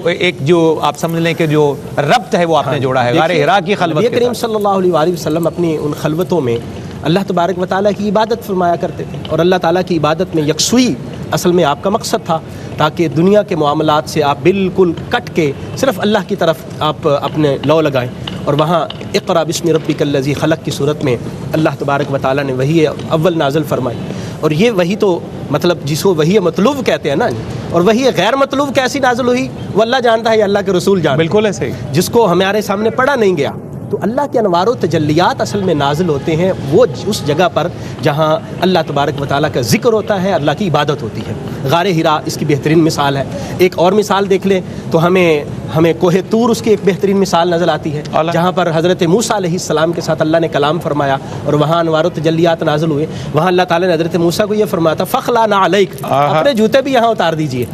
ایک جو آپ سمجھ لیں کہ جو ربط ہے وہ آپ نے جوڑا ہے غار حرا کی خلوت کے ساتھ۔ کریم صلی اللہ علیہ وآلہ وسلم اپنی ان خلوتوں میں اللہ تبارک و تعالیٰ کی عبادت فرمایا کرتے تھے، اور اللہ تعالیٰ کی عبادت میں یکسوئی اصل میں آپ کا مقصد تھا، تاکہ دنیا کے معاملات سے آپ بالکل کٹ کے صرف اللہ کی طرف آپ اپنے لو لگائیں، اور وہاں اقرا بسم ربک الذی خلق کی صورت میں اللہ تبارک و تعالیٰ نے وحی اول نازل فرمائی۔ اور یہ وحی تو مطلب جس کو وحی مطلوب کہتے ہیں نا، اور وحی غیر مطلوب کیسی نازل ہوئی وہ اللہ جانتا ہے یا اللہ کے رسول جانتا ہے، بالکل ایسے ہی، جس کو ہمارے سامنے پڑھا نہیں گیا۔ تو اللہ کے انوار و تجلیات اصل میں نازل ہوتے ہیں وہ اس جگہ پر جہاں اللہ تبارک و تعالیٰ کا ذکر ہوتا ہے، اللہ کی عبادت ہوتی ہے۔ غار حرا اس کی بہترین مثال ہے۔ ایک اور مثال دیکھ لیں تو ہمیں کوہ طور اس کی ایک بہترین مثال نظر آتی ہے، جہاں پر حضرت موسیٰ علیہ السلام کے ساتھ اللہ نے کلام فرمایا اور وہاں انوار و تجلیات نازل ہوئے۔ وہاں اللہ تعالیٰ نے حضرت موسیٰ کو یہ فرمایا تھا فخلعنا علیک، اپنے جوتے بھی یہاں اتار دیجئے۔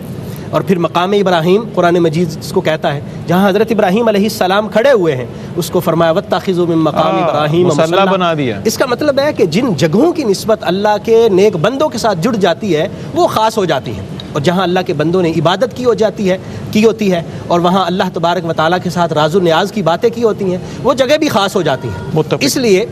اور پھر مقام ابراہیم قرآن مجید اس کو کہتا ہے، جہاں حضرت ابراہیم علیہ السلام کھڑے ہوئے ہیں اس کو فرمایا واتخذوا من مقام ابراہیم مصلی بنا دیا۔ اس کا مطلب ہے کہ جن جگہوں کی نسبت اللہ کے نیک بندوں کے ساتھ جڑ جاتی ہے وہ خاص ہو جاتی ہیں، اور جہاں اللہ کے بندوں نے عبادت کی ہوتی ہے اور وہاں اللہ تبارک و تعالیٰ کے ساتھ راز و نیاز کی باتیں کی ہوتی ہیں، وہ جگہ بھی خاص ہو جاتی ہیں۔ اس لیے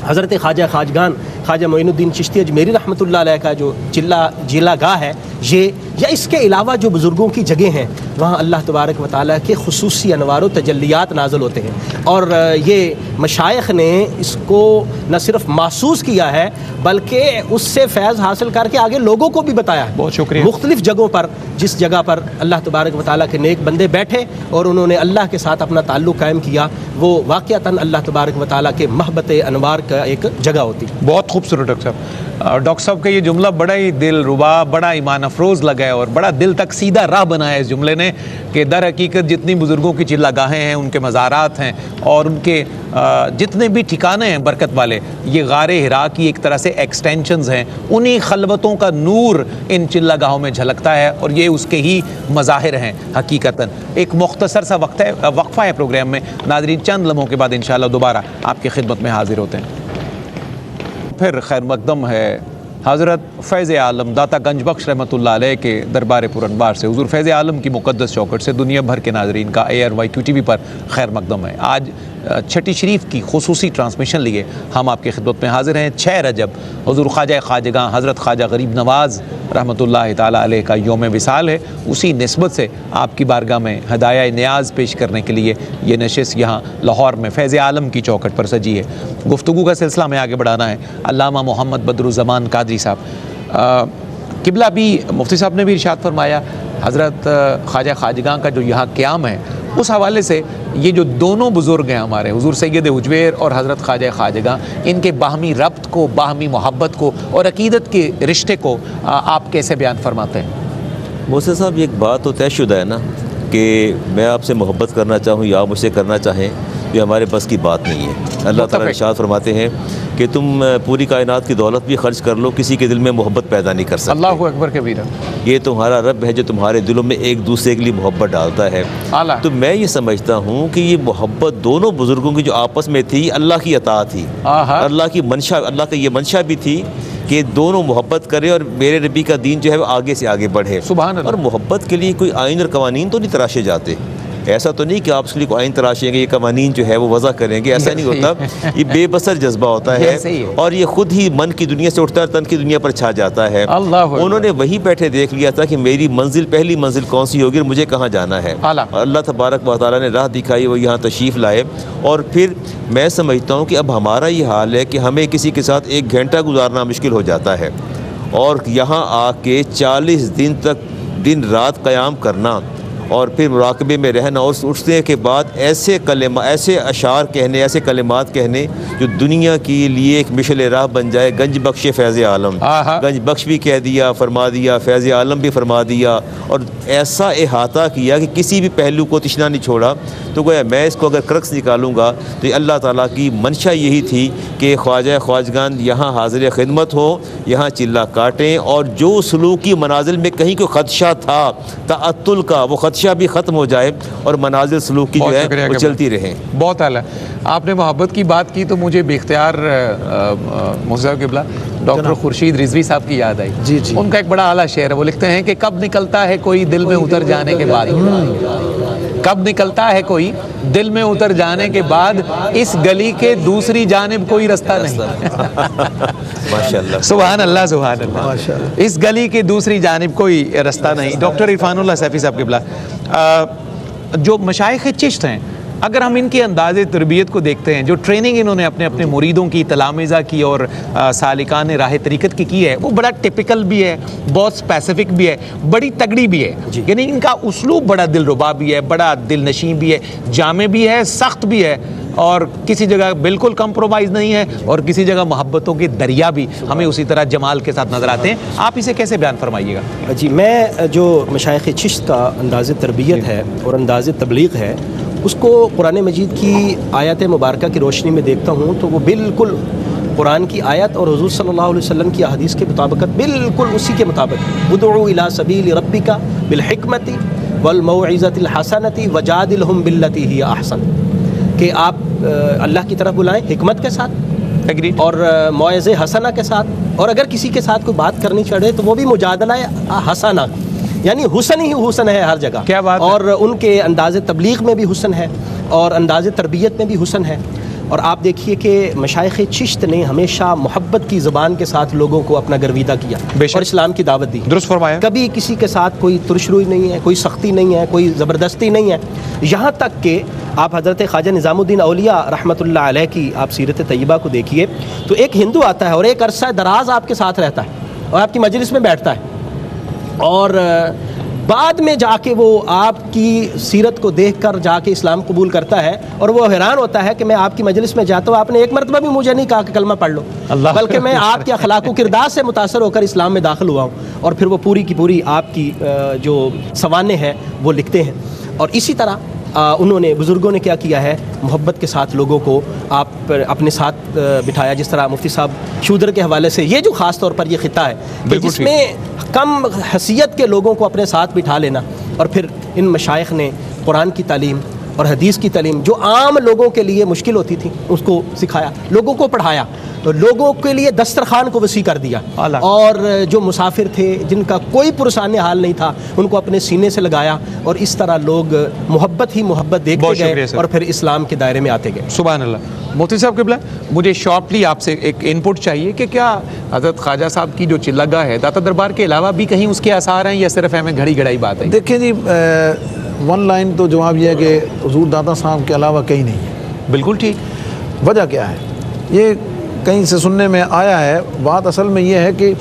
حضرت خواجہ خواجگان خواجہ معین الدین چشتی اجمیری رحمۃ اللہ علیہ کا جو جیلا گاہ ہے، یہ یا اس کے علاوہ جو بزرگوں کی جگہ ہیں وہاں اللہ تبارک و تعالیٰ کے خصوصی انوار و تجلیات نازل ہوتے ہیں، اور یہ مشائخ نے اس کو نہ صرف محسوس کیا ہے بلکہ اس سے فیض حاصل کر کے آگے لوگوں کو بھی بتایا ہے۔ بہت شکریہ۔ مختلف جگہوں پر جس جگہ پر اللہ تبارک و تعالیٰ کے نیک بندے بیٹھے اور انہوں نے اللہ کے ساتھ اپنا تعلق قائم کیا، وہ واقعتاً اللہ تبارک و تعالیٰ کے محبت انوار کا ایک جگہ ہوتی ہے۔ بہت خوبصورت ڈاکٹر صاحب کا یہ جملہ بڑا ہی دل ربا، بڑا ایمان افروز لگا ہے، اور بڑا دل تک سیدھا راہ بنایا ہے اس جملے نے کہ در حقیقت جتنی بزرگوں کی چلہ گاہیں ہیں، ان کے مزارات ہیں اور ان کے جتنے بھی ٹھکانے ہیں برکت والے، یہ غار حرا کی ایک طرح سے ایکسٹینشنز ہیں، انہی خلوتوں کا نور ان چلہ گاہوں میں جھلکتا ہے، اور یہ اس کے ہی مظاہر ہیں حقیقتاً۔ ایک مختصر سا وقفہ ہے پروگرام میں، ناظرین چند لمحوں کے بعد انشاءاللہ دوبارہ آپ کی خدمت میں حاضر ہوتے ہیں۔ پھر خیر مقدم ہے حضرت فیض عالم داتا گنج بخش رحمۃ اللہ علیہ کے دربار پرانوار سے، حضور فیض عالم کی مقدس چوکٹ سے دنیا بھر کے ناظرین کا ARY2 پر خیر مقدم ہے۔ آج چھٹی شریف کی خصوصی ٹرانسمیشن لیے ہم آپ کی خدمت میں حاضر ہیں۔ 6 رجب حضور خواجہ خواجگاں حضرت خواجہ غریب نواز رحمۃ اللہ تعالیٰ علیہ کا یوم وصال ہے، اسی نسبت سے آپ کی بارگاہ میں ہدایہ نیاز پیش کرنے کے لیے یہ نشست یہاں لاہور میں فیض عالم کی چوکٹ پر سجی ہے۔ گفتگو کا سلسلہ میں آگے بڑھانا ہے۔ علامہ محمد بدر الزمان قادری صاحب، قبلہ بھی مفتی صاحب نے بھی ارشاد فرمایا، حضرت خواجہ خواجگاں کا جو یہاں قیام ہے اس حوالے سے یہ جو دونوں بزرگ ہیں ہمارے حضور سید حجویر اور حضرت خواجہ خواجگاں، ان کے باہمی ربط کو، باہمی محبت کو اور عقیدت کے رشتے کو آپ کیسے بیان فرماتے ہیں؟ محسن صاحب، یہ ایک بات تو طے شدہ ہے نا کہ میں آپ سے محبت کرنا چاہوں یا آپ مجھ سے کرنا چاہیں، یہ ہمارے بس کی بات نہیں ہے۔ اللہ تعالیٰ ارشاد فرماتے ہیں کہ تم پوری کائنات کی دولت بھی خرچ کر لو، کسی کے دل میں محبت پیدا نہیں کر سکتے۔ اللہ اکبر کبیرہ۔ یہ تمہارا رب ہے جو تمہارے دلوں میں ایک دوسرے کے لیے محبت ڈالتا ہے۔ تو میں یہ سمجھتا ہوں کہ یہ محبت دونوں بزرگوں کی جو آپس میں تھی، اللہ کی اطاعت تھی، اللہ کی منشا، اللہ کا یہ منشا بھی تھی کہ دونوں محبت کریں اور میرے نبی کا دین جو ہے وہ آگے سے آگے بڑھے۔ سبحان اللہ۔ اور محبت کے لیے کوئی آئین اور قوانین تو نہیں تراشے جاتے، ایسا تو نہیں کہ آپ اس کے لیے کوئی آئین تراشیں گے، یہ قوانین جو ہے وہ وضع کریں گے، ایسا نہیں ہوتا۔ یہ بے بسر جذبہ ہوتا ہے اور یہ خود ہی من کی دنیا سے اٹھتا ہے، تن کی دنیا پر چھا جاتا ہے۔ انہوں نے وہیں بیٹھے دیکھ لیا تھا کہ میری منزل، پہلی منزل کون سی ہوگی اور مجھے کہاں جانا ہے۔ اللہ تبارک و تعالیٰ نے راہ دکھائی، وہ یہاں تشریف لائے۔ اور پھر میں سمجھتا ہوں کہ اب ہمارا یہ حال ہے کہ ہمیں کسی کے ساتھ 1 گھنٹہ گزارنا مشکل ہو جاتا ہے، اور یہاں آ کے 40 دن تک دن رات قیام کرنا اور پھر مراقبے میں رہنا اور اٹھنے کے بعد ایسے اشعار کہنے، ایسے کلمات کہنے جو دنیا کے لیے ایک مشعل راہ بن جائے. گنج بخش فیض عالم، گنج بخش بھی کہہ دیا، فرما دیا، فیض عالم بھی فرما دیا، اور ایسا احاطہ کیا کہ کسی بھی پہلو کو تشنا نہیں چھوڑا. تو گویا میں اس کو اگر کرکس نکالوں گا تو اللہ تعالیٰ کی منشا یہی تھی کہ خواجہ خواجگان یہاں حاضر خدمت ہوں، یہاں چلہ کاٹیں، اور جو سلوکی منازل میں کہیں کوئی خدشہ تھا تعطل کا، وہ خدشہ بھی ختم ہو جائے اور منازل سلوک کی جو ہے وہ چلتی رہیں. بہت اعلیٰ. آپ نے محبت کی بات کی تو مجھے بے اختیار محترم قبلہ ڈاکٹر خورشید رضوی صاحب کی یاد آئی. جی جی. ان کا ایک بڑا اعلیٰ شعر ہے، وہ لکھتے ہیں کہ کب نکلتا ہے کوئی دل میں اتر جانے کے بعد، کب نکلتا ہے کوئی دل میں اتر جانے کے بعد، اس گلی کے دوسری جانب کوئی رستہ نہیں. ماشاءاللہ، سبحان اللہ، سبحان اللہ. اس گلی کے دوسری جانب کوئی رستہ نہیں. ڈاکٹر عرفان اللہ سیفی صاحب قبلہ، جو مشائخ چشت ہیں، اگر ہم ان کے انداز تربیت کو دیکھتے ہیں، جو ٹریننگ انہوں نے اپنے اپنے مریدوں کی تلامذہ کی اور سالکان راہ طریقت کی ہے، وہ بڑا ٹپیکل بھی ہے، بہت اسپیسیفک بھی ہے، بڑی تگڑی بھی ہے. یعنی ان کا اسلوب بڑا دلربا بھی ہے، بڑا دل نشیں بھی ہے، جامع بھی ہے، سخت بھی ہے، اور کسی جگہ بالکل کمپرومائز نہیں ہے، اور کسی جگہ محبتوں کے دریا بھی ہمیں اسی طرح جمال کے ساتھ نظر آتے ہیں. آپ اسے کیسے بیان فرمائیے گا؟ جی، میں جو مشائخ چشت کا انداز تربیت ہے اور انداز تبلیغ ہے، اس کو قرآن مجید کی آیات مبارکہ کی روشنی میں دیکھتا ہوں تو وہ بالکل قرآن کی آیت اور حضور صلی اللہ علیہ وسلم کی احادیث کے مطابقت بالکل اسی کے مطابق. ادعو الی سبیل ربک بالحکمت والموعظۃ الحسنۃ وجادلہم باللتی ہی احسن، کہ آپ اللہ کی طرف بلائیں حکمت کے ساتھ اور موعظہ حسنہ کے ساتھ، اور اگر کسی کے ساتھ کوئی بات کرنی چاہے تو وہ بھی مجادلہ حسنہ، یعنی حسن ہی حسن ہے ہر جگہ. کیا بات ہے. اور ان کے انداز تبلیغ میں بھی حسن ہے اور انداز تربیت میں بھی حسن ہے. اور آپ دیکھیے کہ مشائخ چشت نے ہمیشہ محبت کی زبان کے ساتھ لوگوں کو اپنا گرویدہ کیا اور اسلام کی دعوت دی. درست فرمایا. کبھی کسی کے ساتھ کوئی ترشروئی نہیں ہے، کوئی سختی نہیں ہے، کوئی زبردستی نہیں ہے. یہاں تک کہ آپ حضرت خواجہ نظام الدین اولیاء رحمۃ اللہ علیہ کی آپ سیرت طیبہ کو دیکھیے تو ایک ہندو آتا ہے اور ایک عرصہ دراز آپ کے ساتھ رہتا ہے اور آپ کی مجلس میں بیٹھتا ہے، اور بعد میں جا کے وہ آپ کی سیرت کو دیکھ کر جا کے اسلام قبول کرتا ہے، اور وہ حیران ہوتا ہے کہ میں آپ کی مجلس میں جاتا ہوں، آپ نے ایک مرتبہ بھی مجھے نہیں کہا کہ کلمہ پڑھ لو، بلکہ میں آپ کے اخلاق و کردار سے متاثر ہو کر اسلام میں داخل ہوا ہوں. اور پھر وہ پوری کی پوری آپ کی جو سوانح ہیں وہ لکھتے ہیں. اور اسی طرح انہوں نے بزرگوں نے کیا کیا ہے، محبت کے ساتھ لوگوں کو آپ اپنے ساتھ بٹھایا. جس طرح مفتی صاحب شودر کے حوالے سے یہ جو خاص طور پر یہ خطہ ہے کہ جس میں کم حیثیت کے لوگوں کو اپنے ساتھ بٹھا لینا، اور پھر ان مشائخ نے قرآن کی تعلیم اور حدیث کی تعلیم جو عام لوگوں کے لیے مشکل ہوتی تھی اس کو سکھایا، لوگوں کو پڑھایا، تو لوگوں کے لیے دسترخوان کو وسیع کر دیا. اور جو مسافر تھے جن کا کوئی پرسان حال نہیں تھا ان کو اپنے سینے سے لگایا، اور اس طرح لوگ محبت ہی محبت دیکھتے گئے اور پھر اسلام کے دائرے میں آتے گئے. سبحان اللہ. مفتی صاحب قبلہ، مجھے شارٹلی آپ سے ایک ان پٹ چاہیے کہ کیا حضرت خواجہ صاحب کی جو چلہ گاہ ہے داتا دربار کے علاوہ بھی کہیں اس کے آثار ہیں یا صرف ہمیں گھڑی گھڑائی بات ہے؟ دیکھیں جی، ون لائن تو جواب یہ ہے کہ حضور داتا صاحب کے علاوہ کہیں نہیں ہے. بالکل ٹھیک. وجہ کیا ہے؟ یہ کہیں سے سننے میں آیا ہے. بات اصل میں یہ ہے کہ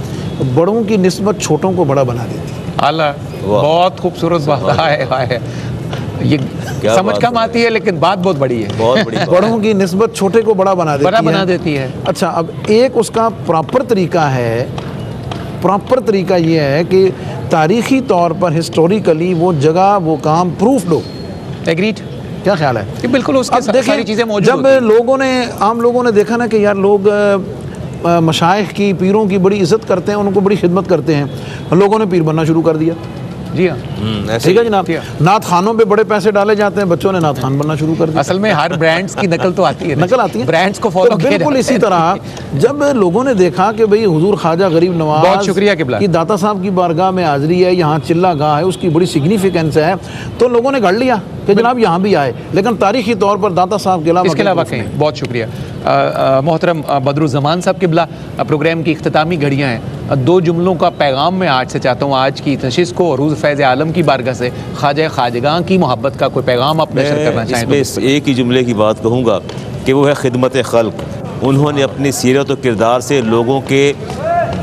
بڑوں کی نسبت چھوٹوں کو بڑا بنا دیتی ہے. اعلیٰ، بہت خوبصورت بات ہے. یہ سمجھ کم آتی ہے لیکن بات بہت بڑی ہے. بہت بڑی بڑوں کی نسبت چھوٹے کو بڑا بنا دیتی ہے. اچھا، اب ایک اس کا پراپر طریقہ یہ ہے کہ تاریخی طور پر ہسٹوریکلی وہ جگہ وہ کام پروفڈ ہو. ایگریڈ. کیا خیال ہے کہ بالکل اس کے ساری چیزیں موجود جب عام لوگوں نے دیکھا نا کہ یار لوگ مشائخ کی، پیروں کی بڑی عزت کرتے ہیں، ان کو بڑی خدمت کرتے ہیں، لوگوں نے پیر بننا شروع کر دیا. جی ہاں، ٹھیک ہے جناب. نعت خانوں پہ بڑے پیسے ڈالے جاتے ہیں، بچوں نے نعت خان بننا شروع کر دیا. اصل میں ہر برانڈز کی نقل تو آتی ہے، نقل آتی ہے، برانڈز کو فالو کیا. بالکل اسی طرح جب لوگوں نے دیکھا کہ بھئی حضور خواجہ غریب نواز، بہت شکریہ قبلہ، کہ داتا صاحب کی بارگاہ میں حاضری ہے، یہاں چلہ گاہ ہے، اس کی بڑی سگنیفیکنس ہے، تو لوگوں نے گھڑ لیا کہ جناب یہاں بھی آئے. لیکن تاریخی طور پر داتا صاحب کے علاوہ اس کے علاوہ کہیں. بہت شکریہ محترم بدرالزمان صاحب قبلہ. پروگرام کی اختتامی گھڑیاں ہیں. 2 جملوں کا پیغام میں آج سے چاہتا ہوں آج کی نشست کو، اور حضور فیض عالم کی بارگاہ سے خواجہ خواجگاں کی محبت کا کوئی پیغام آپ نشر کرنا چاہیں تو. اس میں ایک ہی جملے کی بات کہوں گا کہ وہ ہے خدمت خلق. انہوں نے اپنی سیرت و کردار سے لوگوں کے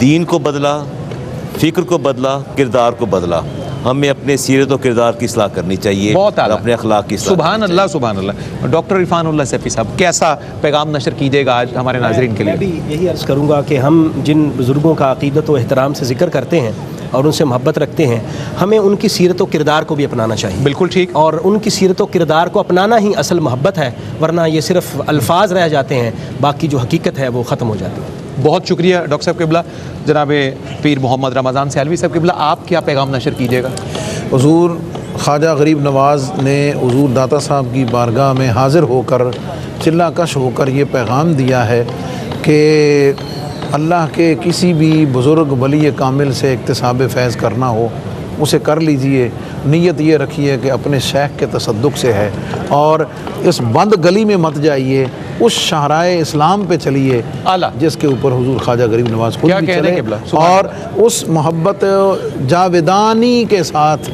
دین کو بدلا، فکر کو بدلا، کردار کو بدلا. ہمیں اپنے سیرت و کردار کی اصلاح کرنی چاہیے، بہت اعلیٰ، اپنے اخلاق کی اصلاح. سبحان اللہ سبحان اللہ. ڈاکٹر عرفان اللہ سیفی صاحب، کیسا پیغام نشر کیجیے گا آج ہمارے ناظرین کے لیے؟ میں بھی یہی عرض کروں گا کہ ہم جن بزرگوں کا عقیدت و احترام سے ذکر کرتے ہیں اور ان سے محبت رکھتے ہیں، ہمیں ان کی سیرت و کردار کو بھی اپنانا چاہیے. بالکل ٹھیک. اور ان کی سیرت و کردار کو اپنانا ہی اصل محبت ہے، ورنہ یہ صرف الفاظ رہ جاتے ہیں، باقی جو حقیقت ہے وہ ختم ہو جاتی ہے. بہت شکریہ ڈاکٹر صاحب قبلہ. جناب پیر محمد رمضان سیالوی صاحب قبلہ، آپ کیا پیغام نشر کیجیے گا؟ حضور خواجہ غریب نواز نے حضور داتا صاحب کی بارگاہ میں حاضر ہو کر چلہ کش ہو کر یہ پیغام دیا ہے کہ اللہ کے کسی بھی بزرگ ولی کامل سے اکتساب فیض کرنا ہو اسے کر لیجئے. نیت یہ رکھیے کہ اپنے شیخ کے تصدق سے ہے، اور اس بند گلی میں مت جائیے، اس شاہراہ اسلام پہ چلیے جس کے اوپر حضور خواجہ غریب نواز خود بھی چلے، اور اس محبت جاویدانی کے ساتھ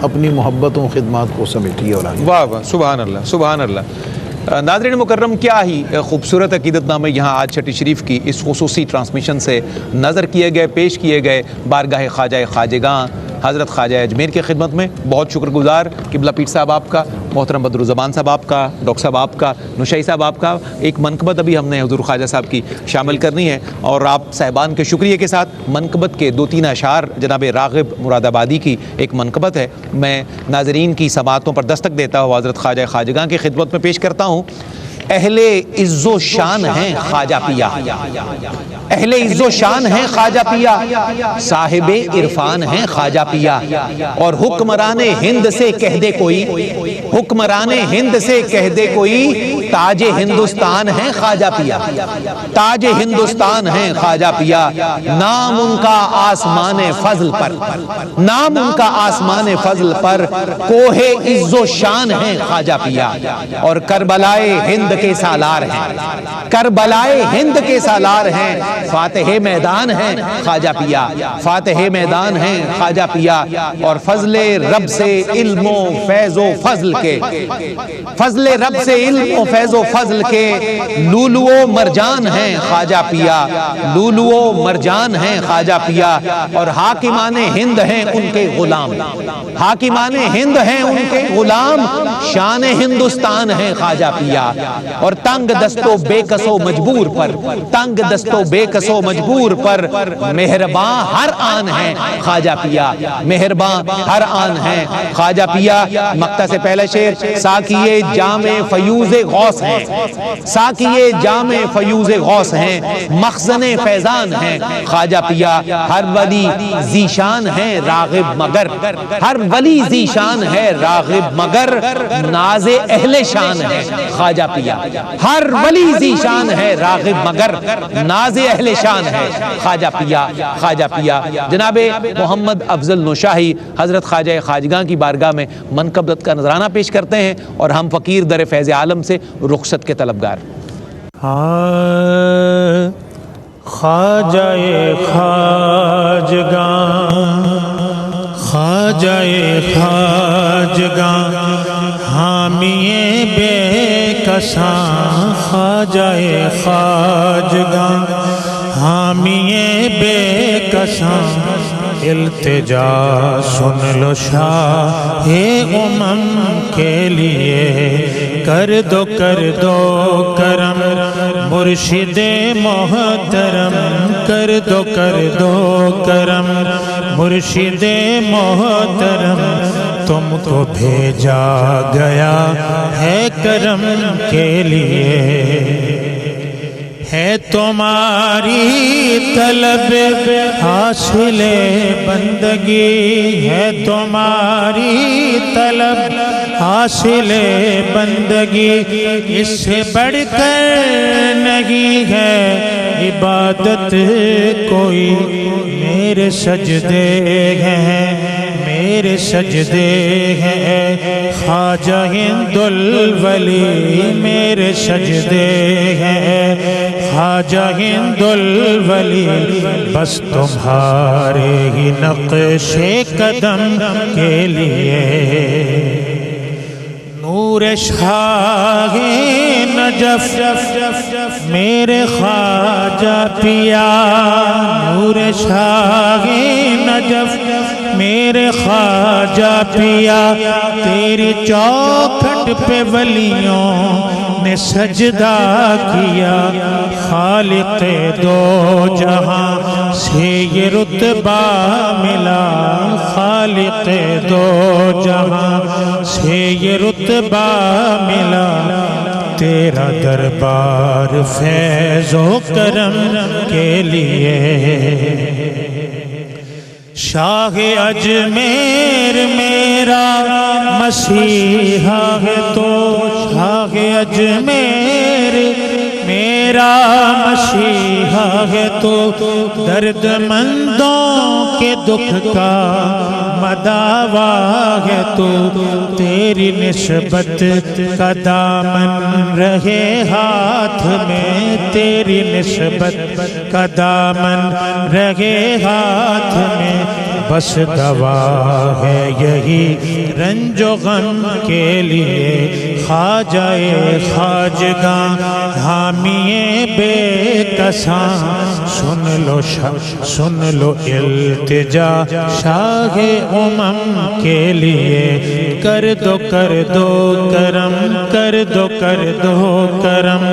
اپنی محبتوں خدمات کو سمیٹیے. اور واہ واہ، سبحان اللہ سبحان اللہ. ناظرین مکرم، کیا ہی خوبصورت عقیدت نامے یہاں آج چھٹی شریف کی اس خصوصی ٹرانسمیشن سے نظر کیے گئے، پیش کیے گئے. بارگاہ خواجہ خواجگاں حضرت خواجہ اجمیر کی خدمت میں بہت شکر گزار قبلہ پیر صاحب آپ کا، محترم بدرالزمان صاحب آپ کا، ڈاکٹر صاحب آپ کا، نشائی صاحب آپ کا. ایک منقبت ابھی ہم نے حضور خواجہ صاحب کی شامل کرنی ہے، اور آپ صاحبان کے شکریہ کے ساتھ منقبت کے 2-3 اشعار جناب راغب مراد آبادی کی ایک منقبت ہے، میں ناظرین کی سماعتوں پر دستک دیتا ہوں حضرت خواجہ خواجگاں کی خدمت میں پیش کرتا ہوں. اہل عز و شان ہیں خواجہ پیا، اہل عز و شان ہیں خواجہ پیا، صاحب عرفان ہیں خواجہ پیا، اور حکمران ہند سے کہہ دے کوئی، حکمران ہند سے کہہ دے کوئی، تاج ہندوستان ہیں خواجہ پیا، تاج ہندوستان ہیں خواجہ پیا. نام ان کا آسمان فضل پر، نام ان کا آسمان فضل پر، کوہ عز و شان ہیں خواجہ پیا، اور کربلائے ہند کے سالار ہیں، کربلائے ہند کے سالار ہیں. فاتح میدان ہیں خواجہ پیا، فاتح میدان ہیں خواجہ پیا، اور فضل رب سے علم و فیض و فضل کے، فضل رب سے علم و فیض و فضل کے، لولو و مرجان ہیں خواجہ پیا، لولو و مرجان ہیں خواجہ پیا. اور حاکمان ہند ہیں ان کے غلام، حاکمان ہند ہیں ان کے غلام، شان ہندوستان ہیں خواجہ پیا. اور تنگ دستو بے کسو مجبور پر، تنگ دستو بے کسو مجبور پر، مہرباں ہر آن ہیں خواجہ پیا، مہرباں ہر آن ہیں خواجہ پیا. مقطع سے پہلا شعر، ساقیے جام فیوز غوث ہیں، ساقیے جام فیوز غوث ہیں، مخزن فیضان ہیں خواجہ پیا. ہر ولی ذیشان ہے راغب مگر، ہر ولی ذیشان ہے راغب مگر، ناز اہل شان ہے خواجہ پیا. ہر ولی ذیشان ہے راغب مگر، ناز اہل شان ہے خواجہ پیا، خواجہ پیا. جناب محمد افضل نوشاہی حضرت خواجہ خواجگاں کی بارگاہ میں منقبت کا نذرانہ پیش کرتے ہیں، اور ہم فقیر در فیض عالم سے رخصت کے طلبگار. خواجہ خواجگاں، خواجہ خواجگاں، حامی بے کساں، خواجہ خواجگاں، حامی بے کساں، التجا سن لو شاہ امم کے لیے، کر دو کرم مرشد محترم، کر دو کرم مرشد محترم، تم کو بھیجا گیا ہے کرم کے لیے. ہے تمہاری طلب حاصل بندگی، ہے تمہاری طلب حاصل بندگی، اس سے بڑھ کر نہیں ہے عبادت کوئی. میرے سجدے ہیں، میرے سجدے ہیں خواجہ ہند الولی، میرے سجدے ہیں خواجہ ہند الولی، بس تمہارے ہی نقش قدم کے لیے. نور شاہ نجف میرے خواجہ پیا نور شاہ نجف میرے خواجہ پیا تیری چوکھٹ پہ ولیوں نے سجدہ کیا خالق دو جہاں سے یہ رتبہ ملا خالق دو جہاں سے یہ رتبہ ملا تیرا دربار فیض و کرم کے لیے شاہ اجمیر میرا مسیحا ہے تو شاہ اجمیر میرا مسیحا ہے تو درد مندوں کے دکھ کا مداوا ہے تو تیری نسبت کا دامن رہے ہاتھ میں تیری نسبت کا دامن رہے ہاتھ میں بس دوا ہے یہی رنج و غم کے لیے خواجہ خواجگاں حامی بے کساں سن لو التجا شاہ امم کے لیے کر دو کرم کر دو کرم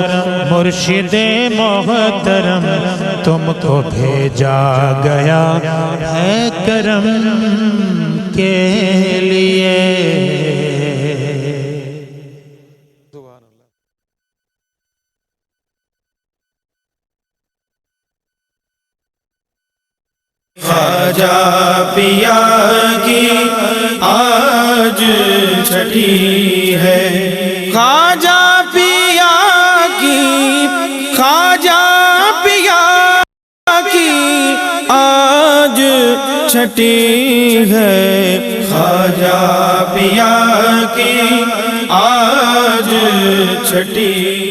مرشد محترم تم کو بھیجا گیا ہے کرم کے لیے خواجہ پیا کی آج چھٹی ہے خواجہ پیا کی آج چھٹی ہے خواجہ پیا کی آج چھٹی